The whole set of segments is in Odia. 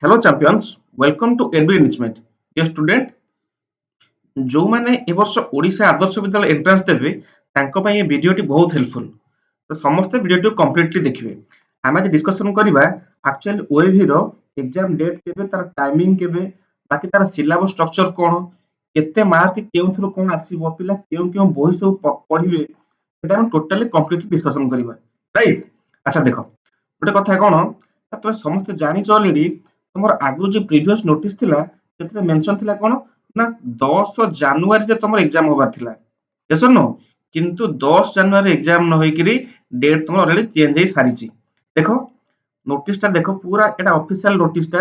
Hello champions, welcome to NB Enrichment. Dear student, ଯୋଉମାନେ ଏ ବର୍ଷ ଓଡ଼ିଶା ଆଦର୍ଶ ବିଦ୍ୟାଳୟ ଏଣ୍ଟ୍ରାନ୍ସ ଦେବେ ତାଙ୍କ ପାଇଁ ଏ ଭିଡିଓଟି ବହୁତ ହେଲ୍ପଫୁଲ। ତ ସମସ୍ତେ ଭିଡିଓଟି କମ୍ପ୍ଲିଟଲି ଦେଖିବେ। ଆମେ ଆଜି ଡିସ୍କସନ କରିବା ଆକ୍ଚୁଆଲି OAV ର ଏକ୍ସାମ ଡେଟ୍ କେବେ, ତାର ଟାଇମିଂ କେବେ, ବାକି ତାର ସିଲାବସ ଷ୍ଟ୍ରକ୍ଚର କଣ, କେତେ ମାର୍କ କେଉଁଥିରୁ କଣ ଆସିବ, ପିଲା କେଉଁ କେଉଁ ବହି ସବୁ ପଢିବେ, ସେଟା ଆମେ ଟୋଟାଲି କମ୍ପ୍ଲିଟଲି ଡିସ୍କସନ କରିବା। ରାଇଟ? ଆଚ୍ଛା ଦେଖ, ଗୋଟେ କଥା କଣ, ତମେ ସମସ୍ତେ ଜାଣିଛ ଅଲରେଡି ତମର ଆଗରୁ ଯୋଉ ପ୍ରିଭିୟସ ନୋଟିସ ଥିଲା ସେଥିରେ ମେନସନ ଥିଲା କଣ ନା 10 ଜାନୁଆରୀରେ ତମର ଏକ୍ସାମ ହବାର ଥିଲା। yes or no? କିନ୍ତୁ 10 ଜାନୁଆରୀ ଏକ୍ସାମ ନ ହେଇକିରି ଡେଟ୍ ତମର ଅଲରେଡି ଚେଞ୍ଜ ହେଇ ସାରିଛି। ଦେଖ ନୋଟିସଟା ଦେଖ, ପୁରା ଏଟା ଅଫିସିଆଲ ନୋଟିସଟା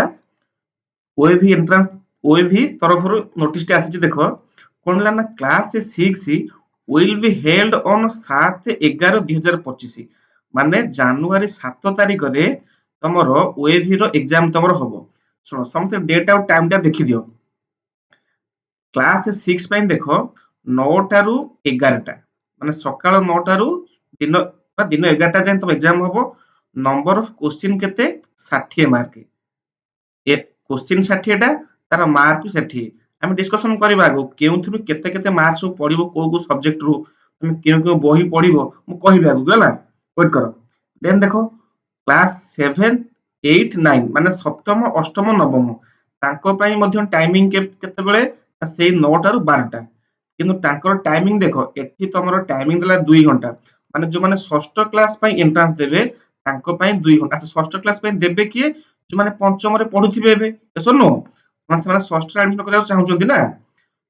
OAV ଏଣ୍ଟ୍ରାନ୍ସ OAV ତରଫରୁ ନୋଟିସଟା ଆସିଛି। ଦେଖ କଣ ହେଲା ନା class 6 will be held on 7/11/2025, ମାନେ ଜାନୁଆରୀ 7 ତାରିଖରେ ତମର OAV ର ଏକ୍ସାମ ତମର ହବ। ଶୁଣ ସମସ୍ତେ ଡେଟ୍ ଆଉ ଟାଇମ ଟା ଦେଖିଦିଅ। କ୍ଲାସ 6 ପାଇଁ ଦେଖ 9ଟାରୁ 11ଟା, ମାନେ ସକାଳ 9ଟାରୁ ଦିନ 11ଟା ଯାଏଁ ତମ ଏକ୍ସାମ ହବ। ନମ୍ବର ଅଫ କ୍ୱେଶ୍ଚିନ୍ କେତେ? 60 ମାର୍କ। ଏ କ୍ୱେଶ୍ଚିନ୍ 60ଟା, ତାର ମାର୍କ 60। ଆମେ ଡିସ୍କସନ କରିବା ଆଗକୁ କେଉଁଥିରୁ କେତେ କେତେ ମାର୍କ ସବୁ ପଡିବ, କୋଉ କୋଉ ସବଜେକ୍ଟରୁ ତମେ କେଉଁ କେଉଁ ବହି ପଢିବ ମୁଁ କହିବି ଆଗକୁ, ହେଲା? ୱେଟ୍ କର। ଦେନ୍ ଦେଖ କ୍ଲାସ 7, 8, 9 ମାନେ ସପ୍ତମ, ଅଷ୍ଟମ, ନବମ ତାଙ୍କ ପାଇଁ ମଧ୍ୟ ଟାଇମିଂ କେତେବେଳେ, ସେଇ 9ଟାରୁ 12ଟା। କିନ୍ତୁ ତାଙ୍କର ଟାଇମିଂ ଦେଖ, ଏଠି ତମର ଟାଇମିଂ ଦେଲା 2 ଘଣ୍ଟା, ମାନେ ଯୋଉମାନେ ଷଷ୍ଠ କ୍ଲାସ ପାଇଁ ଏଣ୍ଟ୍ରାନ୍ସ ଦେବେ ତାଙ୍କ ପାଇଁ 2 ଘଣ୍ଟା। ଆଚ୍ଛା ଷଷ୍ଠ କ୍ଲାସ ପାଇଁ ଦେବେ କିଏ? ଯୋଉମାନେ ପଞ୍ଚମରେ ପଢୁଥିବେ ଏବେ, ଏସବ ନୁହଁ, ମାନେ ସେମାନେ ଷଷ୍ଠରେ ଆଡମିଶନ କରିବାକୁ ଚାହୁଁଛନ୍ତି ନା।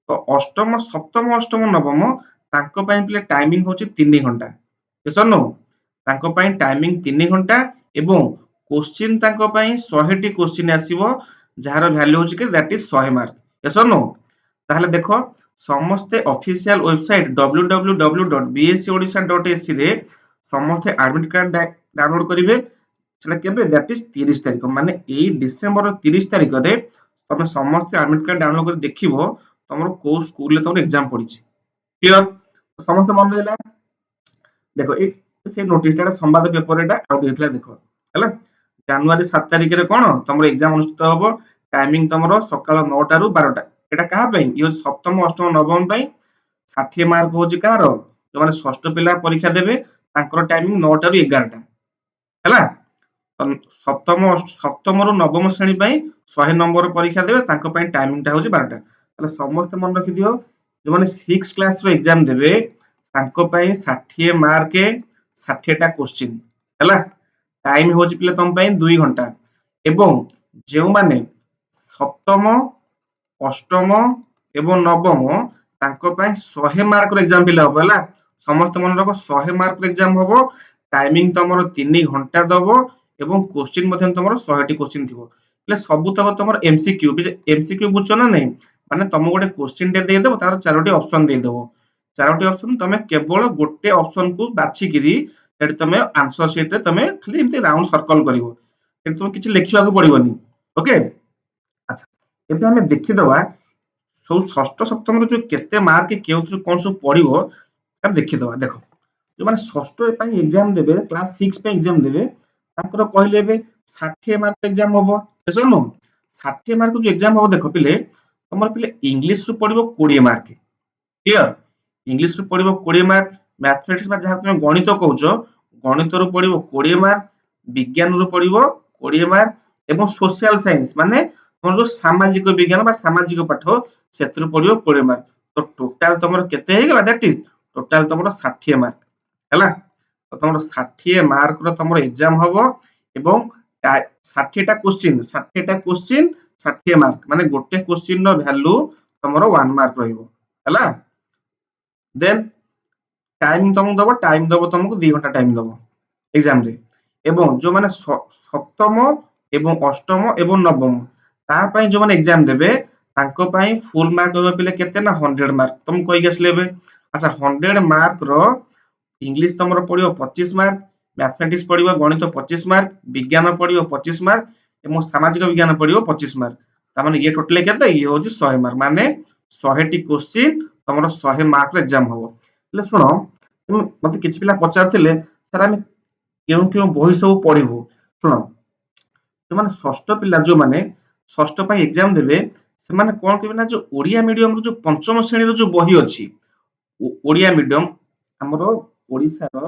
ତ ଅଷ୍ଟମ, ସପ୍ତମ, ଅଷ୍ଟମ, ନବମ ତାଙ୍କ ପାଇଁ ପିଲେ ଟାଇମିଂ ହଉଛି 3 ଘଣ୍ଟା। ଏସବ ନୁହଁ, ତାଙ୍କ ପାଇଁ ଟାଇମିଂ 3 ଘଣ୍ଟା ଏବଂ କ୍ୱେଶ୍ଚିନ୍ ତାଙ୍କ ପାଇଁ 100ଟି କ୍ୱେଶ୍ଚିନ୍ ଆସିବ, ଯାହାର ଭ୍ୟାଲୁ ହଉଛି କି ଦ୍ୟାଟ୍ ଇଜ 100 ମାର୍କ। ଏସବ ନୁହଁ, ତାହେଲେ ଦେଖ ସମସ୍ତେ ଅଫିସିଆଲ ୱେବସାଇଟ www.bscodisha.ac ରେ ସମସ୍ତେ ଆଡମିଟ କାର୍ଡ ଡାଉନଲୋଡ କରିବେ। ସେଟା କେବେ? ଦ୍ୟାଟ୍ ଇଜ 30 ତାରିଖ, ମାନେ ଏଇ ଡିସେମ୍ବର 30 ତାରିଖରେ ତମେ ସମସ୍ତେ ଆଡମିଟ କାର୍ଡ ଡାଉନଲୋଡ କରି ଦେଖିବ ତମର କୋଉ ସ୍କୁଲରେ ତମର ଏକ୍ସାମ ପଡିଛି। କ୍ଲିୟର? ସମସ୍ତେ ମନେ ରହିଲା? ଦେଖ ଏଇ ସେ ନୋଟିସଟା ସମ୍ବାଦ ପେପର ଏଟା ଆଉଟ ହେଇଥିଲା, ଦେଖ ହେଲା। ଜାନୁଆରୀ 7 ତାରିଖରେ କଣ ତମର ଏକ୍ସାମ ଅନୁଷ୍ଠିତ ହବ। ଟାଇମିଂ ତମର ସକାଳ 9ଟାରୁ 12ଟା। ଏଟା କାହା ପାଇଁ? ଇଏ ହଉଛି ସପ୍ତମ, ଅଷ୍ଟମ, ନବମ ପାଇଁ। 60 ମାର୍କ ହଉଛି କାହାର? ଯୋଉମାନେ ଷଷ୍ଠ ପିଲା ପରୀକ୍ଷା ଦେବେ ତାଙ୍କର ଟାଇମିଂ 9ଟାରୁ 11ଟା, ହେଲା। ସପ୍ତମରୁ ନବମ ଶ୍ରେଣୀ ପାଇଁ 100 ନମ୍ବର ପରୀକ୍ଷା ଦେବେ, ତାଙ୍କ ପାଇଁ ଟାଇମିଂଟା ହଉଛି 12ଟା। ତାହେଲେ ସମସ୍ତେ ମନେ ରଖିଦିଅ, ଯୋଉମାନେ 6 କ୍ଲାସର ଏକ୍ସାମ ଦେବେ ତାଙ୍କ ପାଇଁ 60 ମାର୍କ, 60ଟା କ୍ୱେଶ୍ଚିନ୍, ହେଲା। ଟାଇମ ହଉଛି ପିଲା ତମ ପାଇଁ 2 ଘଣ୍ଟା। ଏବଂ ଯେଉଁମାନେ ସପ୍ତମ, ଅଷ୍ଟମ ଏବଂ ନବମ ତାଙ୍କ ପାଇଁ 100 ମାର୍କର ଏକ୍ସାମ ପିଲା ହବ, ହେଲା। ସମସ୍ତେ ମନେ ରଖ 100 ମାର୍କର ଏକ୍ସାମ ହବ। ଟାଇମିଂ ତମର 3 ଘଣ୍ଟା ଦବ ଏବଂ କ୍ୱେଶ୍ଚିନ୍ ମଧ୍ୟ ତମର 100ଟି କ୍ୱେଶ୍ଚିନ୍ ଥିବ। ହେଲେ ସବୁ ତକ ତମର MCQ। MCQ ବୁଝଛ ନା ନାଇଁ? ମାନେ ତମକୁ ଗୋଟେ କ୍ୱେଶ୍ଚିନ୍ ଟେ ଦେଇଦବ, ତାର 4ଟି ଅପସନ ଦେଇଦବ। 4ଟି ଅପସନ ତମେ କେବଳ ଗୋଟେ ଅପସନକୁ ବାଛିକିରି ସେଠି ତମେ ଆନ୍ସର ସିଟରେ ତମେ ଖାଲି ଏମିତି ରାଉଣ୍ଡ ସର୍କଲ କରିବ, ସେଠି ତମେ କିଛି ଲେଖିବାକୁ ପଡିବନି। ଓକେ, ଆଚ୍ଛା ଏବେ ଆମେ ଦେଖିଦବା ସବୁ ଷଷ୍ଠ ସପ୍ତମର ଯୋଉ କେତେ ମାର୍କ କେଉଁଥିରୁ କଣ ସବୁ ପଡିବ ଆମେ ଦେଖିଦବା। ଦେଖ ଯୋଉମାନେ ଷଷ୍ଠ ପାଇଁ ଏକ୍ସାମ ଦେବେ, କ୍ଲାସ 6 ପାଇଁ ଏକ୍ସାମ ଦେବେ, ତାଙ୍କର କହିଲେ ଏବେ 60 ମାର୍କ ଏକ୍ସାମ ହବ। ଏସବୁ ନୁହଁ, 60 ମାର୍କ ଯୋଉ ଏକ୍ସାମ ହବ, ଦେଖ ପିଲେ ତମର ପିଲେ ଇଂଲିଶରୁ ପଡିବ 20 ମାର୍କ। କ୍ଲିୟର? ଇଂଲିଶରୁ ପଡିବ 20 ମାର୍କ। ମ୍ୟାଥମେଟିକ୍ସ ବା ଯାହା ତମେ ଗଣିତ କହୁଛ, ଗଣିତରୁ ପଡିବ 20 ମାର୍କ। ବିଜ୍ଞାନରୁ ପଡିବ 20 ମାର୍କ ଏବଂ ସୋସିଆଲ ସାଇନ୍ସ ମାନେ ତମର ଯୋଉ ସାମାଜିକ ବିଜ୍ଞାନ ବା ସାମାଜିକ ପାଠ ସେଥିରୁ ପଡିବ 20 ମାର୍କ। ତ ଟୋଟାଲ ତମର କେତେ ହେଇଗଲା? ଦ୍ୟାଟ୍ ଇଜ ଟୋଟାଲ ତମର 60 ମାର୍କ, ହେଲା। ତ ତମର 60 ମାର୍କର ତମର ଏକ୍ସାମ ହବ ଏବଂ 60ଟା କ୍ୱେଶ୍ଚିନ୍, 60 ମାର୍କ, ମାନେ ଗୋଟେ କ୍ୱେଶ୍ଚିନ୍ ର ଭ୍ୟାଲୁ ତମର 1 ମାର୍କ ରହିବ, ହେଲା। ଦେନ୍ ଟାଇମ ତମକୁ ଦବ, ଟାଇମ ଦବ ତମକୁ 2 ଘଣ୍ଟା ଟାଇମ ଦବ ଏକ୍ସାମରେ। ଏବଂ ଯୋଉମାନେ ସପ୍ତମ ଏବଂ ଅଷ୍ଟମ ଏବଂ ନବମ ତା ପାଇଁ ଯୋଉମାନେ ଏକ୍ସାମ ଦେବେ ତାଙ୍କ ପାଇଁ ଫୁଲ ମାର୍କ ରହିବ ପିଲେ କେତେ ନା 100 ମାର୍କ। ତମକୁ କହିକି ଆସିଲେ ଏବେ। ଆଚ୍ଛା 100 ମାର୍କର ଇଂଲିଶ ତମର ପଡିବ 25 ମାର୍କ, ମ୍ୟାଥମେଟିକ୍ସ ପଡିବ ଗଣିତ 25 ମାର୍କ, ବିଜ୍ଞାନ ପଡିବ 25 ମାର୍କ ଏବଂ ସାମାଜିକ ବିଜ୍ଞାନ ପଡିବ 25 ମାର୍କ। ତାମାନେ ଇଏ ଟୋଟାଲ କେତେ? ଇଏ ହଉଛି 100 ମାର୍କ, ମାନେ 100ଟି କ୍ୱେଶ୍ଚିନ୍ ତମର 100 ମାର୍କର ଏକ୍ସାମ ହବ। ହେଲେ ଶୁଣ, ମତେ କିଛି ପିଲା ପଚାରୁଥିଲେ ସାର୍ ଆମେ କେଉଁ କେଉଁ ବହି ସବୁ ପଢିବୁ? ଶୁଣ, ଯୋଉମାନେ ଷଷ୍ଠ ପିଲା, ଯୋଉମାନେ ଷଷ୍ଠ ପାଇଁ ଏକ୍ଜାମ ଦେବେ ସେମାନେ କଣ କରିବେ ନା ଯୋଉ ଓଡିଆ ମିଡିୟମ ର ଯୋଉ ପଞ୍ଚମ ଶ୍ରେଣୀର ଯୋଉ ବହି ଅଛି ଓଡିଆ ମିଡିୟମ ଆମର ଓଡିଶାର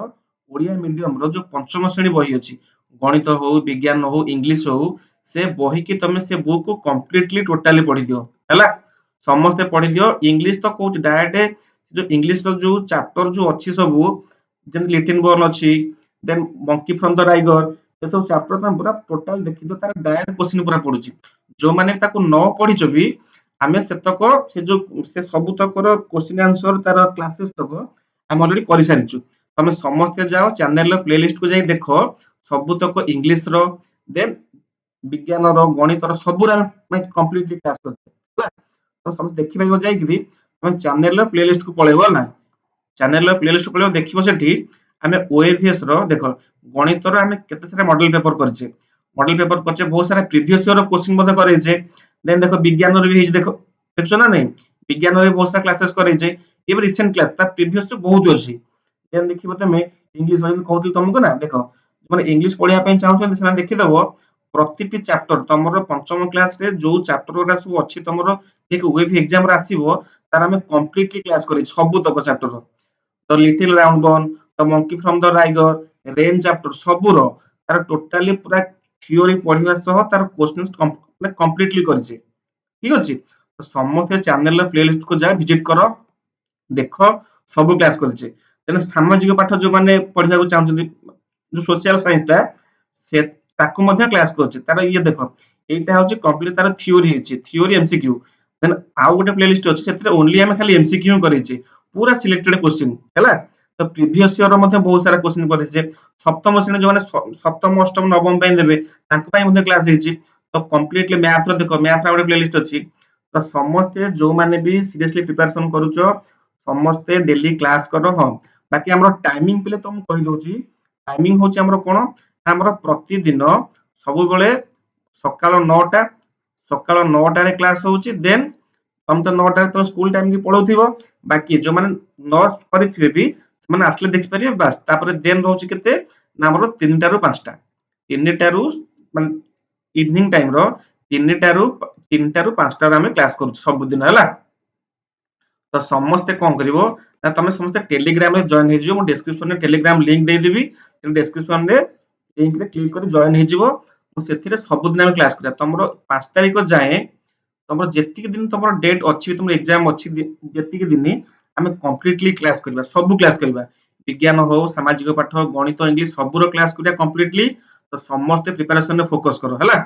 ଓଡିଆ ମିଡିୟମ ର ଯୋଉ ପଞ୍ଚମ ଶ୍ରେଣୀ ବହି ଅଛି ଗଣିତ ହଉ ବିଜ୍ଞାନ ହଉ ଇଂଲିଶ ହଉ ସେ ବହିକି ତମେ ସେ ବୁକ୍ କୁ କମ୍ପ୍ଲିଟଲି ଟୋଟାଲି ପଢିଦିଅ ହେଲା ସମସ୍ତେ ପଢିଦିଅ ଇଂଲିଶ ତ କହୁଛି ଡାଇରେକ୍ଟ ଯୋଉ ଇଂଲିଶ ର ଯୋଉ ଚାପ୍ଟର ଯୋଉ ଅଛି ସବୁ ଯେମିତି ଲିଟିନ ବର୍ନ ଅଛି ଦେନ୍ ମଙ୍କି ଫ୍ରମ ଦ ରାଇଗର ଏସବୁ ଚାପ୍ଟର ତମେ ପୁରା ଟୋଟାଲ ଦେଖିଦିଅ ତାର ଡାଇରେକ୍ଟ କ୍ୱେଶ୍ଚିନ୍ ପୁରା ପଡୁଛି ଯୋଉମାନେ ତାକୁ ନ ପଢିଛ ବି ଆମେ ସେତକ ସେ ଯୋଉ ସେ ସବୁତକର କ୍ୱେଶ୍ଚିନ୍ ଆନ୍ସର ତାର କ୍ଲାसेस ତକ ଆମେ ଅଲରେଡି କରିସାରିଛୁ ତମେ ସମସ୍ତେ ଯାଅ ଚ୍ୟାନେଲର ପ୍ଲେଲିଷ୍ଟ କୁ ଯାଇ ଦେଖ ସବୁତକ ଇଂଲିଶ ର ଦେନ୍ ବିଜ୍ଞାନର ଗଣିତର ସବୁର ଆମେ କମ୍ପ୍ଲିଟଲି କ୍ଲାସ କରିଛେ ହେଲା ତ ସମସ୍ତେ ଦେଖିପାରିବ ଯାଇକିରି ତମେ ଚ୍ୟାନେଲର ପ୍ଲେଲିଷ୍ଟ କୁ ପଳେଇବ ହେଲା ଚ୍ୟାନେଲର ପ୍ଲେଲିଷ୍ଟ ପଳେଇବ ଦେଖିବ ସେଠି ଆମେ ଓଏଭିଏସ୍ ର ଦେଖ ଗଣିତର ଆମେ କେତେ ସାରା ମଡେଲ ପେପର କରିଛେ ମଡେଲ ପେପର କରିଛେ ବହୁତ ସାରା ପ୍ରିଭିୟସ ଇୟର କ୍ୱେଶ୍ଚିନ୍ ମଧ୍ୟ କରେଇଛେ ଦେନ୍ ଦେଖ ବିଜ୍ଞାନର ବି ହେଇଛି ଦେଖ ଦେଖୁଛ ନା ନାଇଁ ବିଜ୍ଞାନରେ ବହୁତ ସାରା କ୍ଲାसेस କରେଇଛେ ଏବେ ରିସେଣ୍ଟ କ୍ଲାସ ତା ପ୍ରିଭିୟସ ବହୁତ ଅଛି ଦେନ୍ ଦେଖିବ ତମେ ଇଂଲିଶ ଯେମିତି କହୁଥିଲି ତମକୁ ନା ଦେଖ ମାନେ ଇଂଲିଶ ପଢିବା ପାଇଁ ଚାହୁଁଛନ୍ତି ସେମାନେ ଦେଖିଦବ ପ୍ରତିଟି ଚାପ୍ଟର ତମର ପଞ୍ଚମ କ୍ଲାସ ରେ ଯୋଉ ଚାପ୍ଟର ଗୁଡା ସବୁ ଅଛି ତମର ଓଏଭି ଏକ୍ସାମ ରେ ଆସିବ ତାର ଆମେ କମ୍ପ୍ଲିଟଲି କ୍ଲାସ କରିଛେ ସବୁତକ chapter the little round bun the monkey from the ରାଇଗର ରେନ୍ ଚାପ୍ଟର ସବୁର ତାର ଟୋଟାଲି ପୁରା ଥିଓରି ପଢିବା ସହ ତାର କ୍ୱେଶ୍ଚନ କମ୍ପ୍ଲିଟଲି କରିଛେ ଠିକ ଅଛି ତ ସମସ୍ତେ ଚ୍ୟାନେଲର ପ୍ଲେଲିଷ୍ଟ କୁ ଯାଅ ଭିଜିଟ କର ଦେଖ ସବୁ କ୍ଲାସ କରିଛେ ତେଣୁ ସାମାଜିକ ପାଠ ଯୋଉମାନେ ପଢିବାକୁ ଚାହୁଁଛନ୍ତି ଯୋଉ ସୋସିଆଲ ସାଇନ୍ସ ଟା ସେ ତାକୁ ମଧ୍ୟ କ୍ଲାସ କରୁଛେ ତାର ଇଏ ଦେଖ ଏଇଟା ହଉଛି କମ୍ପ୍ଲିଟ ତାର ଥିଓରି ହେଇଛି ଥିଓରି ଏମସିକ୍ୟୁ ଦେନ୍ ଆଉ ଗୋଟେ ପ୍ଲେଲିଷ୍ଟ ଅଛି ସେଥିରେ ଓନ୍ଲି ଆମେ ଖାଲି ଏମସିକ୍ୟୁ କରିଛେ ପୁରା ସିଲେକ୍ଟେଡ କ୍ୱେଶ୍ଚିନ୍ ହେଲା ତ ପ୍ରିଭିୟସ ଇୟର ମଧ୍ୟ ବହୁତ ସାରା କ୍ୱେଶ୍ଚିନ୍ କରିଛେ ସପ୍ତମ ଶ୍ରେଣୀ ଯୋଉମାନେ ସପ୍ତମ ଅଷ୍ଟମ ନବମ ପାଇଁ ଦେବେ ତାଙ୍କ ପାଇଁ ମଧ୍ୟ କ୍ଲାସ ହେଇଛି ତ କମ୍ପ୍ଲିଟଲି ମ୍ୟାଥ ର ଦେଖ ମ୍ୟାଥ ର ଗୋଟେ ପ୍ଲେଲିଷ୍ଟ ଅଛି ତ ସମସ୍ତେ ଯୋଉମାନେ ବି ସିରିୟସଲି ପ୍ରିପାରେସନ କରୁଛ ସମସ୍ତେ ଡେଲି କ୍ଲାସ କର ହଁ ବାକି ଆମର ଟାଇମିଂ ପିଲେ ତ ମୁଁ କହିଦଉଛି ଟାଇମିଂ ହଉଛି ଆମର କଣ ଆମର ପ୍ରତିଦିନ ସବୁବେଳେ ସକାଳ 9ଟା ସକାଳ 9ଟାରେ କ୍ଲାସ ହଉଛି ଦେନ୍ ତମେ ତ 9ଟାରେ ତମ ସ୍କୁଲ ଟାଇମ କି ପଳଉଥିବ ବାକି ଯୋଉମାନେ ନ କରିଥିବେ ବି ସେମାନେ ଆସିଲେ ଦେଖିପାରିବେ ବାସ୍ ତାପରେ ଦେନ୍ ରହୁଛି କେତେ ନା ଆମର 3ଟାରୁ 5ଟା 3ଟାରୁ ମାନେ ଇଭିନିଂ ଟାଇମ ର 3ଟାରୁ 5ଟାରେ ଆମେ କ୍ଲାସ କରୁଛୁ ସବୁଦିନ ହେଲା ତ ସମସ୍ତେ କଣ କରିବ ନା ତମେ ସମସ୍ତେ ଟେଲିଗ୍ରାମ ରେ ଜଏନ ହେଇଯିବ ମୁଁ ଡେସକ୍ରିପସନ ରେ ଟେଲିଗ୍ରାମ ଲିଙ୍କ ଦେଇଦେବି ଡେସକ୍ରିପସନ ରେ ଲିଙ୍କ ରେ କ୍ଲିକ କରି ଜଏନ ହେଇଯିବ ମୁଁ ସେଥିରେ ସବୁଦିନ ଆମେ କ୍ଲାସ କରିବା ତମର 5 ତାରିଖ ଯାଏଁ ତମର ଯେତିକି ଦିନ ତମର ଡେଟ୍ ଅଛି ତମର ଏକ୍ସାମ ଅଛି ଯେତିକି ଦିନ ଆମେ କମ୍ପ୍ଲିଟଲି କ୍ଲାସ କରିବା ସବୁ କ୍ଲାସ କରିବା ବିଜ୍ଞାନ ହଉ ସାମାଜିକ ପାଠ ଗଣିତ ଇଂଲିଶ ସବୁର କ୍ଲାସ କରିବା କମ୍ପ୍ଲିଟଲି ତ ସମସ୍ତେ ପ୍ରିପାରେସନ ରେ ଫୋକସ କର ହେଲା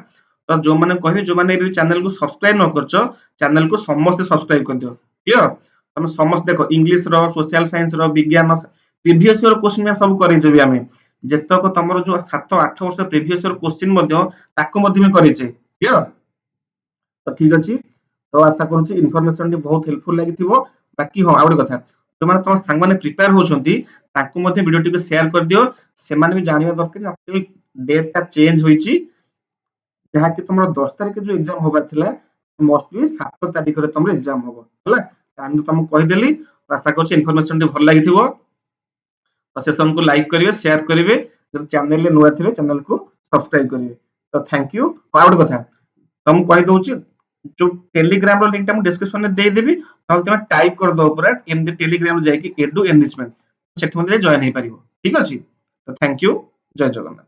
ତ ଯୋଉମାନେ କହିବେ ଯୋଉମାନେ ଏବେ ଚ୍ୟାନେଲ କୁ ସବସ୍କ୍ରାଇବ ନ କରିଛ ଚ୍ୟାନେଲ କୁ ସମସ୍ତେ ସବସ୍କ୍ରାଇବ କରିଦିଅ କ୍ଲିୟର ତମେ ସମସ୍ତେ ଦେଖ ଇଂଲିଶ ର ସୋସିଆଲ ସାଇନ୍ସ ର ବିଜ୍ଞାନ ପ୍ରିଭିୟସ ଇୟର କ୍ୱେଶ୍ଚିନ୍ ସବୁ କରେଇଛେ ବି ଆମେ ଯେତକ ତମର ଯୋଉ 7-8 ବର୍ଷ ପ୍ରିଭିୟସ ଇୟର କ୍ୱେଶ୍ଚିନ୍ ମଧ୍ୟ ତାକୁ ମଧ୍ୟ ଆମେ କରେଇଛେ କ୍ଲିୟର ତ ଠିକ ଅଛି ତ ଆଶା କରୁଛି ଇନଫରମେସନ ଟି ବହୁତ ହେଲ୍ପଫୁଲ ଲାଗିଥିବ ବାକି ହଁ ଆଉ ଗୋଟେ କଥା ଯୋଉମାନେ ତମ ସାଙ୍ଗମାନେ ପ୍ରିପେୟାର ହଉଛନ୍ତି ତାଙ୍କୁ ମଧ୍ୟ ଭିଡିଓ ଟିକୁ ସେୟାର କରିଦିଅ ସେମାନେ ବି ଜାଣିବା ଦରକାର ଆକ୍ଚୁଆଲି ଡେଟ୍ ଟା ଚେଞ୍ଜ ହୋଇଛି ଯାହାକି ତମର 10 ତାରିଖ ଯୋଉ ଏକ୍ସାମ ହବାର ଥିଲା ମଷ୍ଟ ବି 7 ତାରିଖରେ ତମର ଏକ୍ସାମ ହବ ହେଲା ଟାଇମ ତମକୁ କହିଦେଲି ଆଶା କରୁଛି ଇନଫରମେସନ ଟି ଭଲ ଲାଗିଥିବ ତ ସେସନକୁ ଲାଇକ୍ କରିବେ ସେୟାର କରିବେ ଯଦି ଚ୍ୟାନେଲରେ ନୂଆ ଥିବେ ଚ୍ୟାନେଲକୁ ସବସ୍କ୍ରାଇବ କରିବେ ତ ଥ୍ୟାଙ୍କ ୟୁ ଆଉ ଗୋଟେ କଥା ତ ମୁଁ କହିଦଉଛି ଯୋଉ ଟେଲିଗ୍ରାମ ର ଲିଙ୍କ ଟା ମୁଁ ଡେସକ୍ରିପସନ ରେ ଦେଇଦେବି ନହେଲେ ତମେ ଟାଇପ କରିଦବ ପୁରା ଏମିତି ଟେଲିଗ୍ରାମ ଯାଇକି ଏଡୁ ଏନରିଚମେଣ୍ଟ ସେଠି ମଧ୍ୟ ଜଏନ ହେଇପାରିବ ଠିକ ଅଛି ତ ଥ୍ୟାଙ୍କ ୟୁ ଜୟ ଜଗନ୍ନାଥ